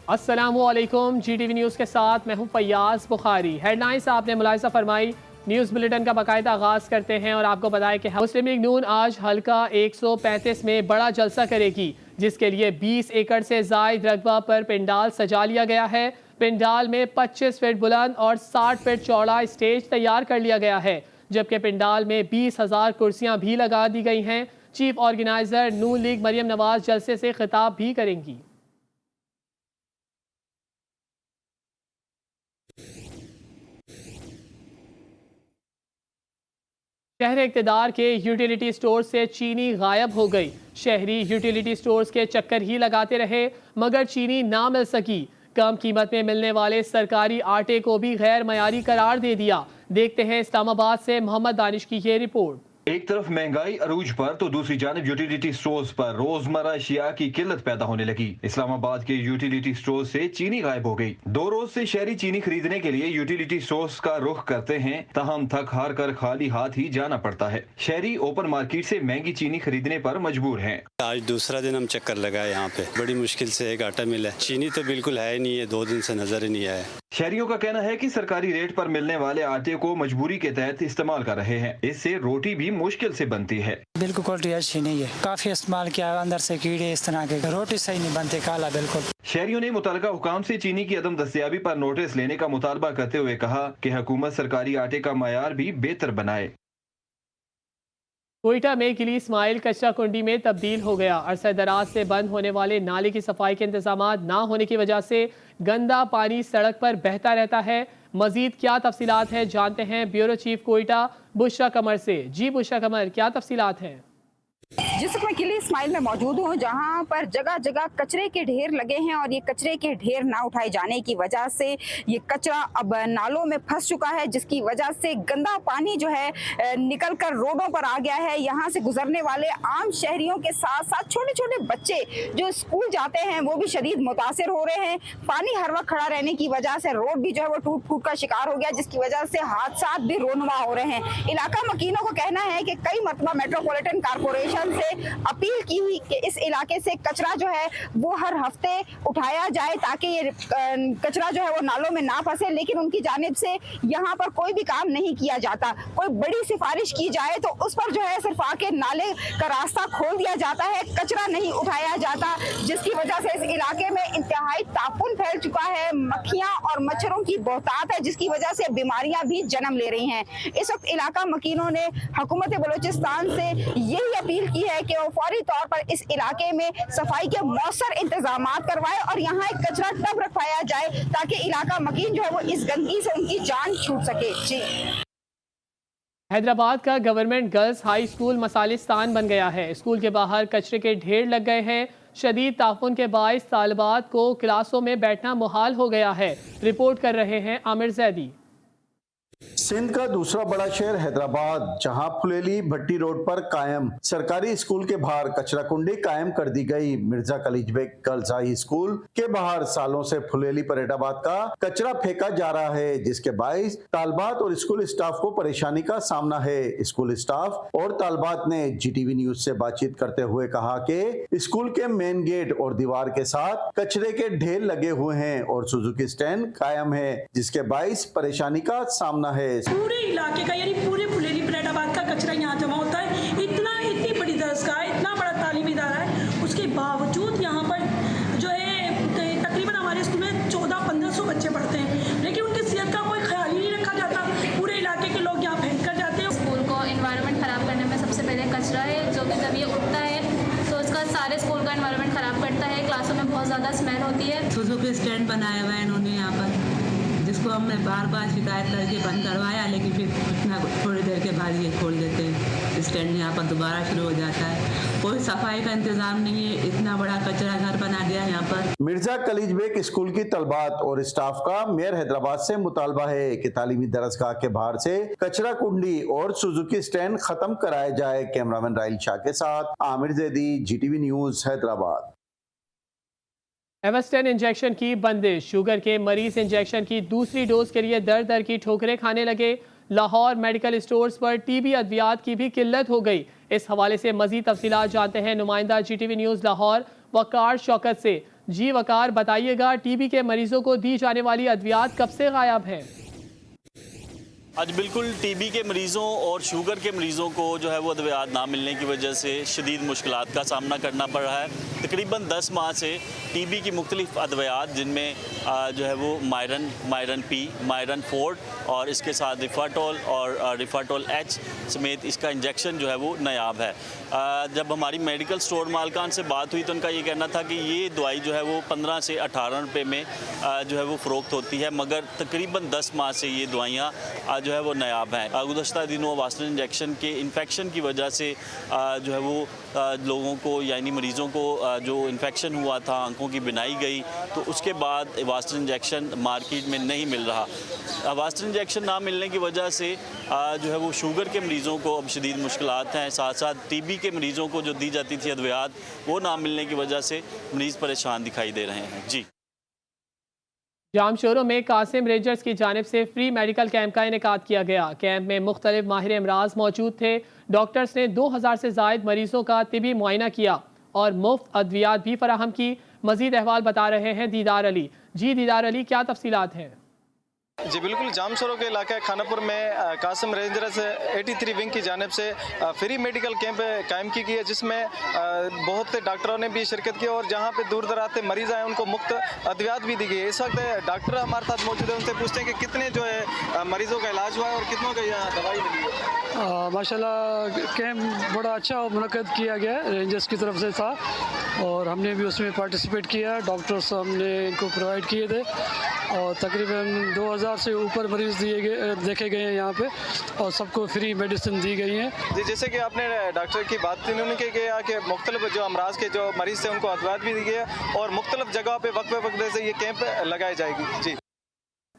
अस्सलामुअलैकुम, GTV news के साथ मैं हूं फैयाज बुखारी। हेडलाइंस आपने मुलाहिजा फरमाई। न्यूज़ बुलेटिन का बाकायदा आगाज़ करते हैं और आपको बताएं कि मुस्लिम लीग नून आज हल्का 135 में बड़ा जलसा करेगी, जिसके लिए 20 एकड़ से ज़ायद रकबा पर पंडाल सजा लिया गया है। पंडाल में 25 फीट बुलंद और 60 फीट चौड़ा स्टेज तैयार कर लिया गया है, जबकि पंडाल में 20,000 कुर्सियाँ भी लगा दी गई हैं। चीफ ऑर्गेनाइज़र नून लीग मरियम नवाज जलसे से खिताब भी करेंगी। शहर इक़्तिदार के यूटिलिटी स्टोर से चीनी गायब हो गई। शहरी यूटिलिटी स्टोर्स के चक्कर ही लगाते रहे मगर चीनी ना मिल सकी। कम कीमत में मिलने वाले सरकारी आटे को भी गैर मयारी करार दे दिया। देखते हैं इस्लामाबाद से मोहम्मद दानिश की ये रिपोर्ट। एक तरफ महंगाई अरूज पर तो दूसरी जानब यूटिलिटी स्टोर्स पर रोजमर्रा अशिया की किल्लत पैदा होने लगी। इस्लामाबाद के यूटिलिटी स्टोर से चीनी गायब हो गई। 2 रोज से शहरी चीनी खरीदने के लिए यूटिलिटी स्टोर्स का रुख करते हैं, तहम थक हार कर खाली हाथ ही जाना पड़ता है। शहरी ओपन मार्केट से महंगी चीनी खरीदने पर मजबूर हैं। आज दूसरा दिन हम चक्कर लगाए यहाँ पे, बड़ी मुश्किल से एक आटा मिला। चीनी तो बिल्कुल है ही नहीं है, 2 दिन से नजर ही नहीं आया। शहरियों का कहना है कि सरकारी रेट पर मिलने वाले आटे को मजबूरी के तहत इस्तेमाल कर रहे हैं। इससे रोटी भी मुश्किल से बनती है। बिल्कुल क्वालिटी अच्छी नहीं है, काफी इस्तेमाल किया, अंदर से कीड़े इस तरह के, रोटी सही नहीं बनती, काला बिल्कुल। शहरियों ने मुतलका हुकाम से चीनी की अदम दस्तयाबी पर नोटिस लेने का मुतालबा करते हुए कहा कि हुकूमत सरकारी आटे का मयार भी बेहतर बनाए। कोयटा में किली इस्माइल कचरा कुंडी में तब्दील हो गया। अरसा दराज से बंद होने वाले नाले की सफाई के इंतजाम ना होने की वजह से गंदा पानी सड़क पर बहता रहता है। मजीद क्या तफसीलात है जानते हैं ब्यूरो चीफ कोयटा बुशरा कमर से। जी बुशरा कमर, क्या तफसीलात हैं? जिस वक्त मैं किले इस्माइल में मौजूद हूँ, जहाँ पर जगह जगह कचरे के ढेर लगे हैं और ये कचरे के ढेर ना उठाए जाने की वजह से ये कचरा अब नालों में फंस चुका है, जिसकी वजह से गंदा पानी जो है निकल कर रोडों पर आ गया है। यहाँ से गुजरने वाले आम शहरियों के साथ साथ छोटे छोटे बच्चे जो स्कूल जाते हैं वो भी शदीद मुतासिर हो रहे हैं। पानी हर वक्त खड़ा रहने की वजह से रोड भी जो है वो टूट फूट का शिकार हो गया, जिसकी वजह से हादसा भी रोनुमा हो रहे हैं। इलाका मकीनों को कहना है कि कई मरतबा मेट्रोपॉलिटन कारपोरेशन से अपील की हुई कि इस इलाके से कचरा जो है वो हर हफ्ते उठाया जाए ताकि ये कचरा जो है वो नालों में ना फंसे, लेकिन उनकी जानिब से यहाँ पर कोई भी काम नहीं किया जाता। कोई बड़ी सिफारिश की जाए तो उस पर जो है सिर्फ आके नाले का रास्ता खोल दिया जाता है, कचरा नहीं उठाया जाता, जिसकी वजह से इस इलाके में इंतहाई तापुन फैल चुका है। मक्खियाँ और मच्छरों की बहुतात है, जिसकी वजह से बीमारियां भी जन्म ले रही हैं। इस वक्त इलाका मकीनों ने हुकूमत बलूचिस्तान से यही अपील की है कि वो फौरी तौर पर इस इलाके में सफाई के मौसर इंतजामात करवाए और यहाँ एक कचरा टब रखवाया जाए ताकि इलाका मकीन जो है वो इस गंदगी से उनकी जान छूट सके। जी, हैदराबाद का गवर्नमेंट गर्ल्स हाई स्कूल मसालिस्तान बन गया है। स्कूल के बाहर कचरे के ढेर लग गए हैं। शदीद ताफुन के बाइस तालिबात को क्लासों में बैठना मुहाल हो गया है। रिपोर्ट कर रहे हैं आमिर जैदी। सिंध का दूसरा बड़ा शहर हैदराबाद, जहां फुलेली भट्टी रोड पर कायम सरकारी स्कूल के बाहर कचरा कुंडी कायम कर दी गई। Mirza Kaleej Baig girls high school के बाहर सालों से फुलेली परेडाबाद का कचरा फेंका जा रहा है, जिसके बाइस तालबात और स्कूल स्टाफ को परेशानी का सामना है। स्कूल स्टाफ और तालबात ने GTV न्यूज से बातचीत करते हुए कहा कि स्कूल के मेन गेट और दीवार के साथ कचरे के ढेर लगे हुए हैं और सुजुकी स्टैंड कायम है, जिसके बाइस परेशानी का सामना है। पूरे इलाके का यानी पूरे फुलेली परेडाबाद का कचरा यहाँ जमा होता है। इतनी बड़ी दरगाह है, इतना बड़ा तालीमी इदारा है, उसके बावजूद यहाँ पर जो है तकरीबन हमारे स्कूल में 1400-1500 बच्चे पढ़ते हैं, लेकिन उनकी सेहत का कोई ख्याल ही नहीं रखा जाता। पूरे इलाके के लोग यहाँ फेंक कर जाते हैं। स्कूल को एनवायरनमेंट ख़राब करने में सबसे पहले कचरा है, जो कि जब ये उठता है तो उसका सारे स्कूल का एनवायरनमेंट ख़राब करता है। क्लासों में बहुत ज़्यादा स्मेल होती है। सुजुकी स्टैंड बनाया हुआ है इन्होंने यहाँ पर, जिसको हमने बार बार शिकायत करके बंद करवाया, लेकिन फिर इतना थोड़ी देर के बाद ये खोल देते हैं। स्टैंड यहाँ पर दोबारा शुरू हो जाता है। कोई सफाई का इंतजाम नहीं है, इतना बड़ा कचरा घर बना दिया है यहाँ पर। मिर्जा कलीज बेग स्कूल की तलबात और स्टाफ का मेयर हैदराबाद से मुतालबा है कि तालीमी दरसगाह के बाहर से कचरा कुंडी और सुजुकी स्टैंड खत्म कराया जाए। कैमरामैन राइल शाह के साथ Aamir Zaidi, GTV news Hyderabad. Avastin injection की बंदिश। शुगर के मरीज इंजेक्शन की दूसरी डोज के लिए दर दर की ठोकरें खाने लगे। लाहौर मेडिकल स्टोर्स पर TB अद्वियात की भी किल्लत हो गई। इस हवाले से मजीद तफसीलात जानते हैं नुमाइंदा GTV न्यूज़ लाहौर वकार शौकत से। जी वकार, बताइएगा टीबी के मरीजों को दी जाने वाली अद्वियात कब से गायब है? आज बिल्कुल टीबी के मरीज़ों और शुगर के मरीज़ों को जो है वो अद्वियात ना मिलने की वजह से शदीद मुश्किलात का सामना करना पड़ रहा है। तकरीबन 10 माह से टीबी की मुख्तलिफ अद्वियात जिनमें जो है वो मायरन पी, मायरन फोर्ट और इसके साथ रिफाटोल और रिफाटोल एच समेत इसका इंजेक्शन जो है वो नायाब है। जब हमारी मेडिकल स्टोर मालकान से बात हुई तो उनका ये कहना था कि ये दवाई जो है वो 15 से 18 रुपये में जो है वो फ़रोख्त होती है, मगर तकरीबन 10 माह से ये दवाइयाँ जो है वो नायाब हैं। गुज़श्ता दिनों वास्टिन इंजेक्शन के इन्फेक्शन की वजह से जो है वो लोगों को यानी मरीज़ों को जो इन्फेक्शन हुआ था, आंखों की बिनाई गई, तो उसके बाद वास्टिन इंजेक्शन मार्केट में नहीं मिल रहा। वास्टिन इंजेक्शन ना मिलने की वजह से जो है वो शुगर के मरीज़ों को अब शदीद मुश्किलात हैं। साथ साथ टीबी के मरीज़ों को जो दी जाती थी अद्वियात वो ना मिलने की वजह से मरीज़ परेशान दिखाई दे रहे हैं। जी, जामशोरों में कासिम रेंजर्स की जानिब से फ्री मेडिकल कैंप का इनेकाद किया गया। कैंप में मुख्तलिफ माहिर अमराज मौजूद थे। डॉक्टर्स ने 2000 से ज़ायद मरीजों का तिबी मुआयना किया और मुफ्त अद्वियात भी फराहम की। मजीद अहवाल बता रहे हैं दीदार अली। जी दीदार अली, क्या तफसीलात हैं? जी बिल्कुल, जामशोरों के इलाका खानापुर में कासिम रेंजर्स 83 विंग की जानिब से फ्री मेडिकल कैंप कायम की गई है, जिसमें बहुत से डॉक्टरों ने भी शिरकत की और जहां पे दूर दराज से मरीज़ आए उनको मुफ्त अद्वियात भी दी गई है। इस वक्त डॉक्टर हमारे साथ मौजूद है, उनसे पूछते हैं कि कितने जो है मरीज़ों का इलाज हुआ है और कितनों को यहाँ दवाई मिली है। माशाल्लाह कैंप बड़ा अच्छा मुनक़्क़द किया गया रेंजर्स की तरफ से था और हमने भी उसमें पार्टिसिपेट किया। डॉक्टर्स हमने इनको प्रोवाइड किए थे और तकरीबन 2000 से ऊपर मरीज़ देखे गए हैं यहाँ पे और सबको फ्री मेडिसिन दी गई हैं। जी, जैसे कि आपने डॉक्टर की बात की, उन्होंने कहा कि मुख्तलिफ जो अमराज के जो मरीज़ थे उनको अद्वियात भी दी गई है और मुख्तलिफ जगह पे वक्त से ये कैंप लगाई जाएगी। जी,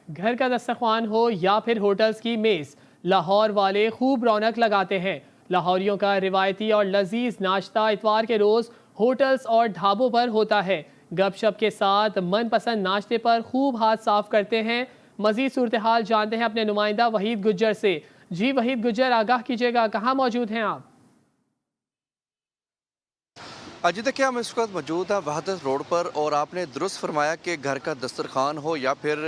घर का दस्तरखान हो या फिर होटल्स की मेज़, लाहौर वाले खूब रौनक लगाते हैं। लाहौरियों का रिवायती और लजीज नाश्ता इतवार के रोज़ होटल्स और ढाबों पर होता है। गपशप के साथ मनपसंद नाश्ते पर खूब हाथ साफ करते हैं। मजीद सूरत हाल जानते हैं अपने नुमाइंदा वहीद गुज्जर से। जी वहीद गुज्जर, आगाह कीजिएगा, कहाँ मौजूद हैं आप? अजी देखिए, हम इस वक्त मौजूद है वहादत रोड पर और आपने दुरुस्त फरमाया कि घर का दस्तरखान हो या फिर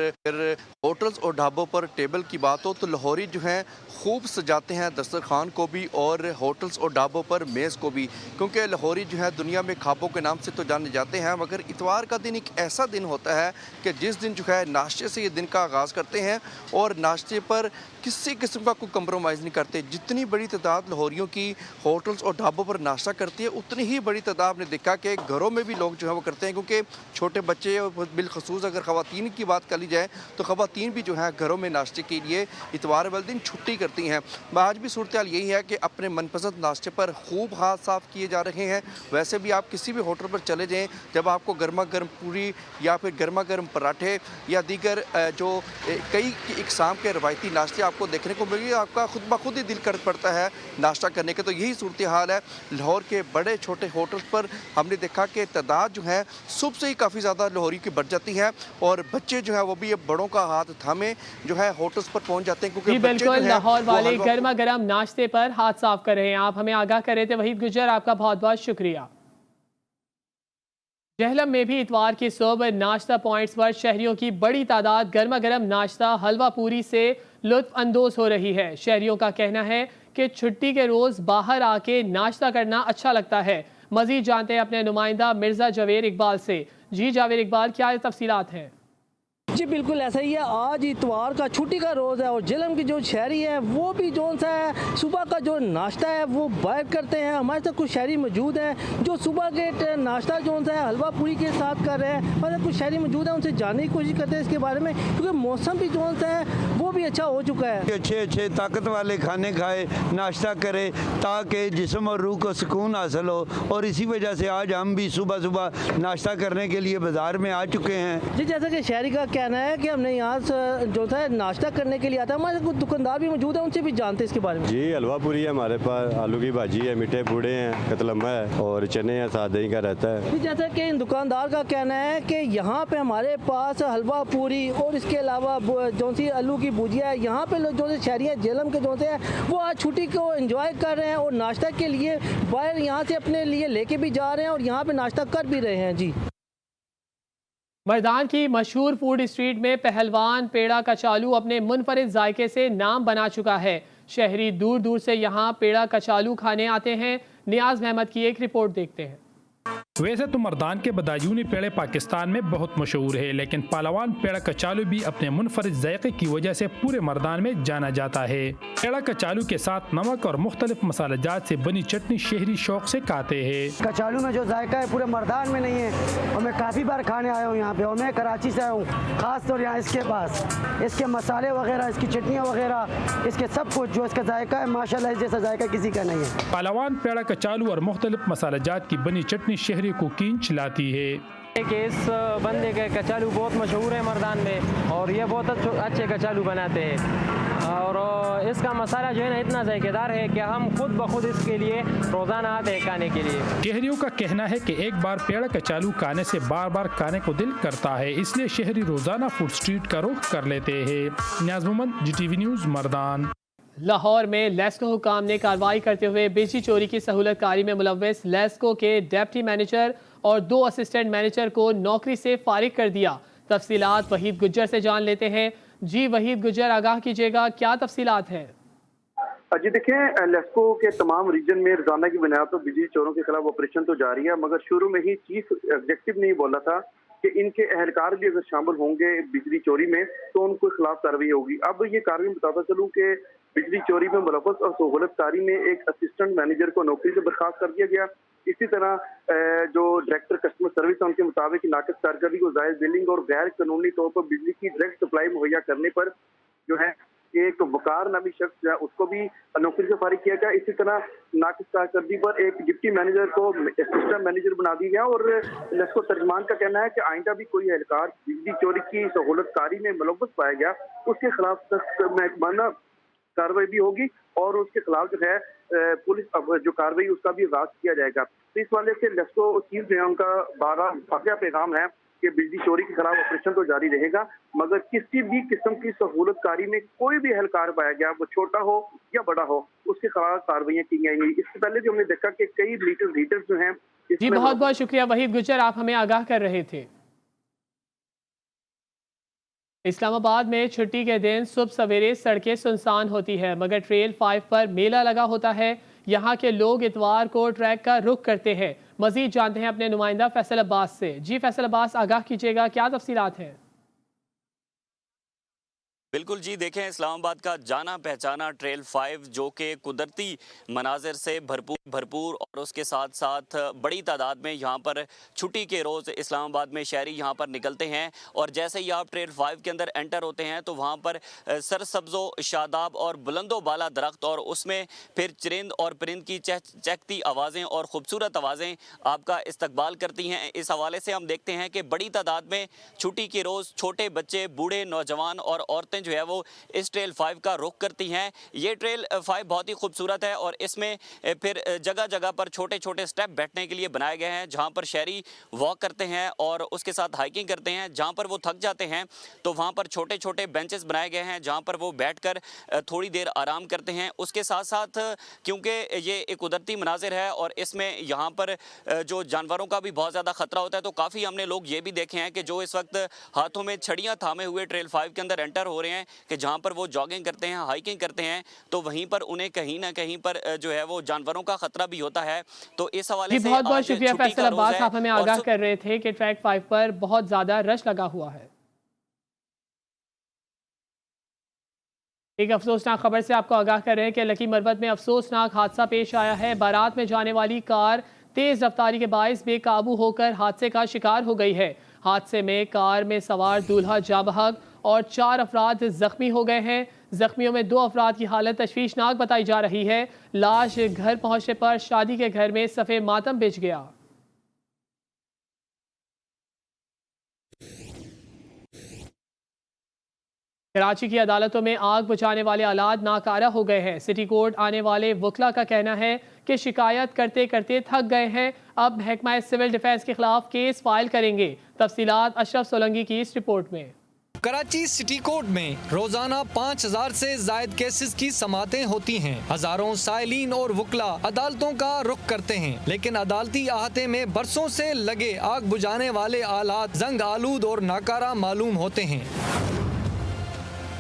होटल्स और ढाबों पर टेबल की बात हो तो लाहौरी जो हैं खूब सजाते हैं दस्तरखान को भी और होटल्स और ढाबों पर मेज़ को भी, क्योंकि लाहौरी जो है दुनिया में खाबों के नाम से तो जाने जाते हैं, मगर इतवार का दिन एक ऐसा दिन होता है कि जिस दिन जो है नाश्ते से ये दिन का आगाज़ करते हैं और नाश्ते पर किसी किस्म का कोई कंप्रोमाइज़ नहीं करते। जितनी बड़ी तादाद लाहौरियों की होटल्स और ढाबों पर नाश्ता करती है, उतनी ही बड़ी तादाद आपने देखा कि घरों में भी लोग जो है वो करते हैं, क्योंकि छोटे बच्चे और बिलखसूस अगर ख़वातीन की बात कर ली जाए तो ख़वातीन भी जो है घरों में नाश्ते के लिए इतवार वाले दिन छुट्टी करती हैं। आज भी सूरत हाल यही है कि अपने मनपसंद नाश्ते पर खूब हाथ साफ़ किए जा रहे हैं। वैसे भी आप किसी भी होटल पर चले जाएँ, जब आपको गर्मा गर्म पूरी या फिर गर्मा गर्म पराठे या दीगर जो कई इकसाम के रवायती नाश्ते आपको देखने को मिलेंगे, आपका खुद ब खुद ही दिल कर पड़ता है नाश्ता करने के। तो यही सूरत हाल है लाहौर के बड़े छोटे होटल्स पर। हमने देखा कि तादाद जो है सुबह से ही काफ़ी ज़्यादा लाहौरी की बढ़ जाती है और बच्चे जो है वो भी बड़ों का हाथ थामे जो है होटल्स पर पहुंच जाते हैं, क्योंकि बिल्कुल लाहौर वाले गर्मा गर्म नाश्ते पर हाथ साफ कर रहे हैं। आप हमें आगाह कर रहे थे वहीद गुज्जर, आपका बहुत बहुत शुक्रिया। जहलम में भी इतवार की सुबह नाश्ता पॉइंट्स पर शहरियों की बड़ी तादाद गर्मा गर्म नाश्ता हलवा पूरी से लुत्फ अंदोज हो रही है। शहरियों का कहना है कि छुट्टी के रोज़ बाहर आके नाश्ता करना अच्छा लगता है। मजीद जानते हैं अपने नुमाइंदा मिर्ज़ा जावेर इकबाल से। जी जावेर इकबाल, क्या तफसीलात हैं? जी बिल्कुल ऐसा ही है। आज इतवार का छुट्टी का रोज़ है और जहलम की जो शहरी है वो भी जो सा है सुबह का जो नाश्ता है वो बाहर करते हैं। हमारे साथ कुछ शहरी मौजूद हैं जो सुबह के नाश्ता जो सा है हलवा पूरी के साथ कर रहे हैं। हमारे कुछ शहरी मौजूद हैं, उनसे जानने की कोशिश करते हैं इसके बारे में, क्योंकि मौसम भी जो सा है वो भी अच्छा हो चुका है। अच्छे अच्छे ताकत वाले खाने खाए, नाश्ता करे ताकि जिस्म और रूह को सुकून हासिल हो, और इसी वजह से आज हम भी सुबह सुबह नाश्ता करने के लिए बाज़ार में आ चुके हैं। जी जैसा कि शहरी का कहना है कि हमने यहाँ जो है नाश्ता करने के लिए आता है, हमारे कुछ दुकानदार भी मौजूद हैं, उनसे भी जानते हैं इसके बारे में। जी हलवा पूरी है हमारे पास, आलू की भाजी है, मीठे पूड़े हैं, कतलम्मा है और चने हैं, साथ दही का रहता है। जैसा कि इन दुकानदार का कहना है कि यहाँ पे हमारे पास हलवा पूरी और इसके अलावा जो सी आलू की भुजिया है, यहाँ पे जो से शहरी हैं जेलम के जो से वो आज छुट्टी को एंजॉय कर रहे हैं और नाश्ता के लिए बाहर यहाँ से अपने लिए लेके भी जा रहे हैं और यहाँ पे नाश्ता कर भी रहे हैं। जी मर्दान की मशहूर फूड स्ट्रीट में पहलवान पेड़ा कचालू अपने मुनफरिद जायके से नाम बना चुका है। शहरी दूर दूर से यहाँ पेड़ा कचालू खाने आते हैं। नियाज अहमद की एक रिपोर्ट देखते हैं। वैसे तो मर्दान के बदायूनी पेड़े पाकिस्तान में बहुत मशहूर है, लेकिन पहलवान पेड़ा कचालू भी अपने मुनफरिद जायके की वजह से पूरे मर्दान में जाना जाता है। पेड़ा कचालू के साथ नमक और मुख्तलिफ मसालेजात से बनी चटनी शहरी शौक से खाते हैं। कचालू में जो जायका है पूरे मर्दान में नहीं है और मैं काफ़ी बार खाने आया हूँ यहाँ पे, और मैं कराची से आया हूँ, खास तौर यहाँ इसके पास इसके मसाले वगैरह, इसकी चटनियाँ वगैरह, इसके सब कुछ जो इसका जायका है माशाल्लाह, इस जैसा जायका किसी का नहीं है। पहलवान पेड़ा कचालू और मुख्तलिफ मसालेजात की बनी चटनी शहरी को खींच लाती है। कि इस बंदे के कचालू बहुत मशहूर है मर्दान में, और ये बहुत अच्छे कचालू बनाते हैं, और इसका मसाला जो है ना इतना जायकेदार है कि हम खुद ब खुद इसके लिए रोज़ाना आते हैं खाने के लिए। शहरियों का कहना है कि एक बार पेड़ा कचालू खाने से बार बार खाने को दिल करता है, इसलिए शहरी रोज़ाना फूड स्ट्रीट का रुख कर लेते हैं। नियाज मोहम्मद, GTV न्यूज़, मर्दान। लाहौर में लेस्को हुकाम ने कार्रवाई करते हुए बिजली चोरी की सहूलतकारी में मुलव्वस लेस्को के डिप्टी मैनेजर और 2 असिस्टेंट मैनेजर को नौकरी से फारिग कर दिया। तफसीलात वहीद गुज्जर से जान लेते हैं। जी वहीद गुज्जर, आगाह कीजिएगा, क्या तफसीलात हैं? जी देखें, लेस्को के तमाम रीजन में रोजाना की बुनियाद पर बिजली चोरों के खिलाफ ऑपरेशन तो जारी है, मगर शुरू में ही चीफ एग्जीक्यूटिव ने ही बोला था कि इनके अहलकार भी अगर शामिल होंगे बिजली चोरी में तो उनको खिलाफ कार्रवाई होगी। अब ये कार्रवाई बताता चलूँ कि बिजली चोरी में मुलव्वस और सहूलतकारी में एक असिस्टेंट मैनेजर को नौकरी से बर्खास्त कर दिया गया। इसी तरह जो डायरेक्टर कस्टमर सर्विस है उनके मुताबिक नाकिस कारकर्दगी को जायज बिलिंग और गैर कानूनी तौर पर बिजली की डायरेक्ट सप्लाई मुहैया करने पर जो है एक वकार नामी शख्स है उसको भी नौकरी से फारिग किया गया। इसी तरह नाकिस कारकर्दगी पर एक डिप्टी मैनेजर को असिस्टेंट मैनेजर बना दिया गया। और लेस्को तर्जमान का कहना है कि आइंदा भी कोई एहलकार बिजली चोरी की सहूलतकारी में मुलव्वस पाया गया उसके खिलाफ सख्त महकमाना कार्रवाई भी होगी और उसके खिलाफ जो है पुलिस अब जो कार्रवाई उसका भी आगाज किया जाएगा। तो इस वाले से लेस्को चीफ जो है उनका बारहा पैगाम है कि बिजली चोरी के खिलाफ ऑपरेशन तो जारी रहेगा, मगर किसी भी किस्म की सहूलतकारी में कोई भी एहलकार पाया गया, वो छोटा हो या बड़ा हो, उसके खिलाफ कार्रवाइयाँ की जाएंगी। इससे पहले भी हमने देखा कि कई लीडर्स जो हैं। जी बहुत बहुत शुक्रिया वहीद गुज्जर, आप हमें आगाह कर रहे थे। इस्लामाबाद में छुट्टी के दिन सुबह सवेरे सड़कें सुनसान होती है, मगर ट्रेल 5 पर मेला लगा होता है। यहाँ के लोग इतवार को ट्रैक का रुख करते हैं। मजीद जानते हैं अपने नुमाइंदा फैसल अब्बास से। जी फैसल अब्बास, आगाह कीजिएगा, क्या तफसीलात हैं? बिल्कुल जी, देखें इस्लामाबाद का जाना पहचाना ट्रेल 5 जो कि कुदरती मनाजिर से भरपूर और उसके साथ साथ बड़ी तादाद में यहाँ पर छुट्टी के रोज़ इस्लामाबाद में शहरी यहाँ पर निकलते हैं। और जैसे ही आप ट्रेल 5 के अंदर एंटर होते हैं तो वहाँ पर सरसब्ज़ो शादाब और बुलंदो बाला दरख्त और उसमें फिर चरिंद और परिंद की चहकती आवाज़ें और ख़ूबसूरत आवाज़ें आपका इस्तकबाल करती हैं। इस हवाले से हम देखते हैं कि बड़ी तादाद में छुट्टी के रोज़ छोटे बच्चे, बूढ़े, नौजवान और औरतें जो है वो इस ट्रेल 5 का रुख करती हैं। ये ट्रेल 5 बहुत ही खूबसूरत है और इसमें फिर जगह जगह पर छोटे छोटे स्टेप बैठने के लिए बनाए गए हैं, जहां पर शहरी वॉक करते हैं और उसके साथ हाइकिंग करते हैं। जहां पर वो थक जाते हैं तो वहां पर छोटे छोटे बेंचेस बनाए गए हैं जहां पर वो बैठकर थोड़ी देर आराम करते हैं। उसके साथ साथ क्योंकि ये एक कुदरती मनाजिर है और इसमें यहाँ पर जो जानवरों का भी बहुत ज़्यादा खतरा होता है, तो काफ़ी हमने लोग ये भी देखे हैं कि जो इस वक्त हाथों में छड़ियाँ थामे हुए ट्रेल 5 के अंदर एंटर हो रहे हैं कि जहाँ पर वो जॉगिंग करते हैं, हाइकिंग करते हैं, तो वहीं पर उन्हें कहीं ना कहीं पर जो है वो जानवरों का खतरा भी होता है। तो इस हवाले से बहुत बहुत शुक्रिया फैसल अब्बास, आप हमें आगाह कर रहे थे कि ट्रैक 5 पर बहुत ज्यादा रश लगा हुआ है। एक अफसोसनाक खबर से आपको आगाह कर रहे हैं कि लकी मरवत में अफसोसनाक हादसा पेश आया है। बारात में जाने वाली कार तेज रफ्तारी के बायस बेकाबू होकर हादसे का शिकार हो गई है। हादसे में कार में सवार दूल्हा जाँ बहक और 4 अफराद जख्मी हो गए हैं। जख्मियों में 2 अफराद की हालत तशवीशनाक बताई जा रही है। लाश घर पहुंचने पर शादी के घर में सफ़े मातम बिछ गया। कराची की अदालतों में आग बुझाने वाले आलात नाकारा हो गए हैं। सिटी कोर्ट आने वाले वकला का कहना है कि शिकायत करते करते थक गए हैं, अब महकमा सिविल डिफेंस के खिलाफ केस फाइल करेंगे। तफसीलात अशरफ सोलंकी की इस रिपोर्ट में। कराची सिटी कोर्ट में रोजाना 5000 से जायद केसेस की समातें होती हैं। हजारों साइलिन और वकला अदालतों का रुख करते हैं, लेकिन अदालती अहाते में बरसों से लगे आग बुझाने वाले आलात जंग आलूद और नाकारा मालूम होते हैं।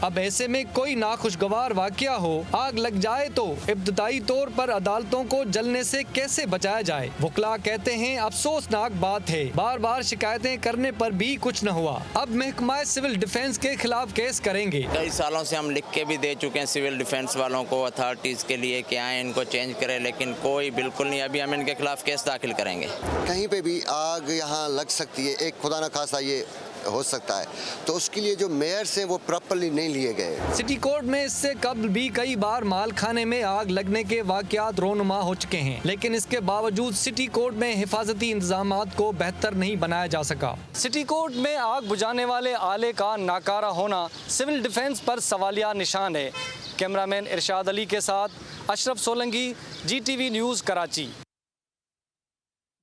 अब ऐसे में कोई नाखुशगवार वाकया हो, आग लग जाए तो इब्तदाई तौर पर अदालतों को जलने से कैसे बचाया जाए। वकला कहते हैं अफसोसनाक बात है, बार बार शिकायतें करने पर भी कुछ न हुआ। अब महकमा सिविल डिफेंस के खिलाफ केस करेंगे। कई सालों से हम लिख के भी दे चुके हैं सिविल डिफेंस वालों को, अथॉरिटीज के लिए कि आए इनको चेंज करें, लेकिन कोई बिल्कुल नहीं। अभी हम इनके खिलाफ केस दाखिल करेंगे। कहीं पे भी आग यहाँ लग सकती है, एक खुदा न खासा ये हो सकता है, तो उसके लिए जो मेयर्स हैं वो प्रॉपर्ली नहीं लिए गए। सिटी कोर्ट में इससे कबल भी कई बार माल खाने में आग लगने के वाकयात रोनुमा हो चुके हैं, लेकिन इसके बावजूद सिटी कोर्ट में हिफाजती इंतजामात को बेहतर नहीं बनाया जा सका। सिटी कोर्ट में आग बुझाने वाले आले का नाकारा होना सिविल डिफेंस पर सवालिया निशान है। कैमरामैन इरशाद अली के साथ अशरफ सोलंकी, GTV न्यूज़ कराची।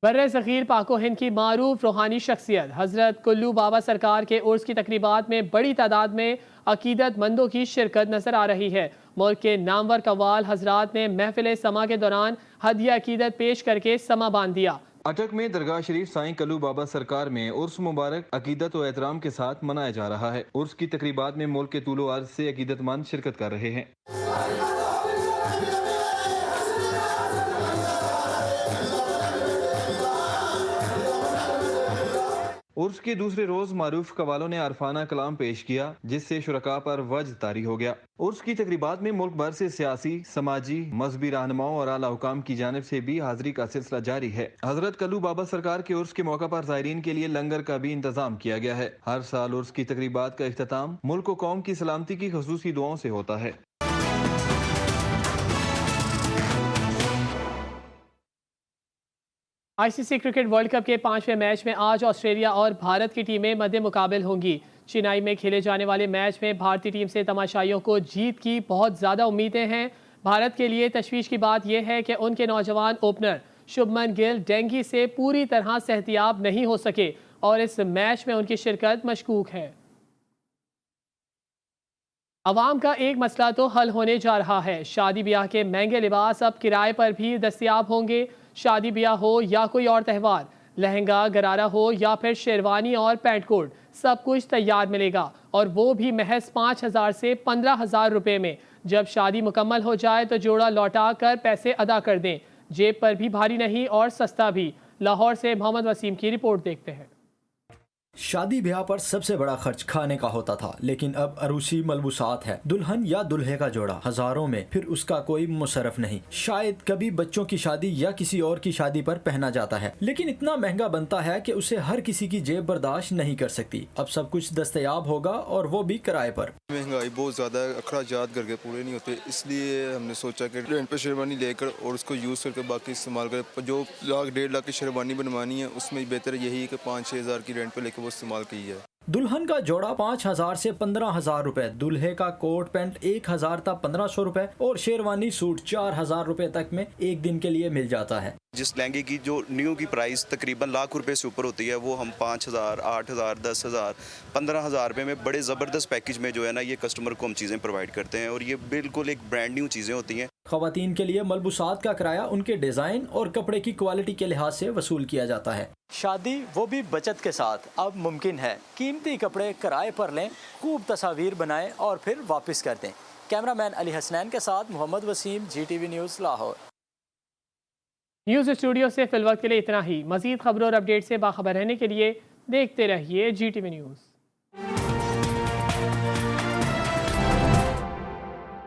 बर्रे ज़ख़ीर पाको हिंद की मारूफ रूहानी शख्सियत हज़रत कुल्लू बाबा सरकार के उर्स की तकरीबात में बड़ी तादाद में अकीदतमंदों की शिरकत नजर आ रही है। मुल्क के नामवर कव्वाल हजरात ने महफिल समा के दौरान हदिया अकीदत पेश करके समा बांध दिया। अटक में दरगाह शरीफ साईं कल्लू बाबा सरकार में उर्स मुबारक अकीदत और एहतराम के साथ मनाया जा रहा है। उर्स की तकरीबात में मुल्क के तूलो अर्ज से अकीदतमंद शिरकत कर रहे हैं। उर्स के दूसरे रोज मारूफ कवालों ने अरफाना कलाम पेश किया, जिससे शुरका पर वज्द तारी हो गया। उर्स की तकरीबात में मुल्क भर से सियासी, समाजी, मजहबी रहनुमाओं और आला हुकाम की जानिब से भी हाजिरी का सिलसिला जारी है। हजरत कल्लू बाबा सरकार के उर्स के मौका पर ज़ायरीन के लिए लंगर का भी इंतजाम किया गया है। हर साल उर्स की तकरीबात का इख्तिताम मुल्क और कौम की सलामती की खुसूसी दुआओं से होता है। ICC क्रिकेट वर्ल्ड कप के 5वें मैच में आज ऑस्ट्रेलिया और भारत की टीमें मद्दे मुकाबिल होंगी। चेन्नई में खेले जाने वाले मैच में भारतीय टीम से तमाशाइयों को जीत की बहुत ज़्यादा उम्मीदें हैं। भारत के लिए तशवीश की बात यह है कि उनके नौजवान ओपनर शुभमन गिल डेंगू से पूरी तरह सेहतियाब नहीं हो सके और इस मैच में उनकी शिरकत मशकूक है। अवाम का एक मसला तो हल होने जा रहा है। शादी ब्याह के महंगे लिबास अब किराए पर भी दस्तयाब होंगे। शादी ब्याह हो या कोई और त्यौहार, लहंगा गरारा हो या फिर शेरवानी और पैंट कोट, सब कुछ तैयार मिलेगा और वो भी महज 5,000 से 15,000 रुपये में। जब शादी मुकम्मल हो जाए तो जोड़ा लौटा कर पैसे अदा कर दें। जेब पर भी भारी नहीं और सस्ता भी। लाहौर से मोहम्मद वसीम की रिपोर्ट देखते हैं। शादी ब्याह पर सबसे बड़ा खर्च खाने का होता था, लेकिन अब अरूसी मलबूसात है। दुल्हन या दुल्हे का जोड़ा हजारों में, फिर उसका कोई मुसरफ नहीं। शायद कभी बच्चों की शादी या किसी और की शादी पर पहना जाता है, लेकिन इतना महंगा बनता है कि उसे हर किसी की जेब बर्दाश्त नहीं कर सकती। अब सब कुछ दस्तयाब होगा और वो भी किराए पर। महंगाई बहुत ज्यादा है, अखराजात घर के पूरे नहीं होते, इसलिए हमने सोचा कि रेंट पे शेरवानी लेकर और उसको यूज करके बाकी इस्तेमाल करें। जो 1.5 लाख की शेरवानी बनवानी है उसमें बेहतर यही है कि 5-6 हज़ार की रेंट पे लेकर इस्तेमाल की है। दुल्हन का जोड़ा 5,000 से 15,000 रुपए, दूल्हे का कोट पैंट 1,000 तक 1,500 रुपए और शेरवानी सूट 4,000 रुपए तक में एक दिन के लिए मिल जाता है। जिस लहंगे की जो न्यू की प्राइस तकरीबन लाख रुपए से ऊपर होती है, वो हम 5,000, 8,000, 10,000, 15,000 रुपए में बड़े ज़बरदस्त पैकेज में जो है ना ये कस्टमर को हम चीज़ें प्रोवाइड करते हैं और ये बिल्कुल एक ब्रांड न्यू चीज़ें होती हैं। ख़वातीन के लिए मलबूसात का किराया उनके डिज़ाइन और कपड़े की क्वालिटी के लिहाज से वसूल किया जाता है। शादी वो भी बचत के साथ अब मुमकिन है। कीमती कपड़े किराए पर लें, खूब तस्वीर बनाएं और फिर वापस कर दें। कैमरामैन अली हसनैन के साथ Mohammad Wasim, GTV news Lahore. News studio से फिलवक्त के लिए इतना ही। मज़ीद खबरों और अपडेट से बाखबर रहने के लिए देखते रहिए GTV न्यूज़।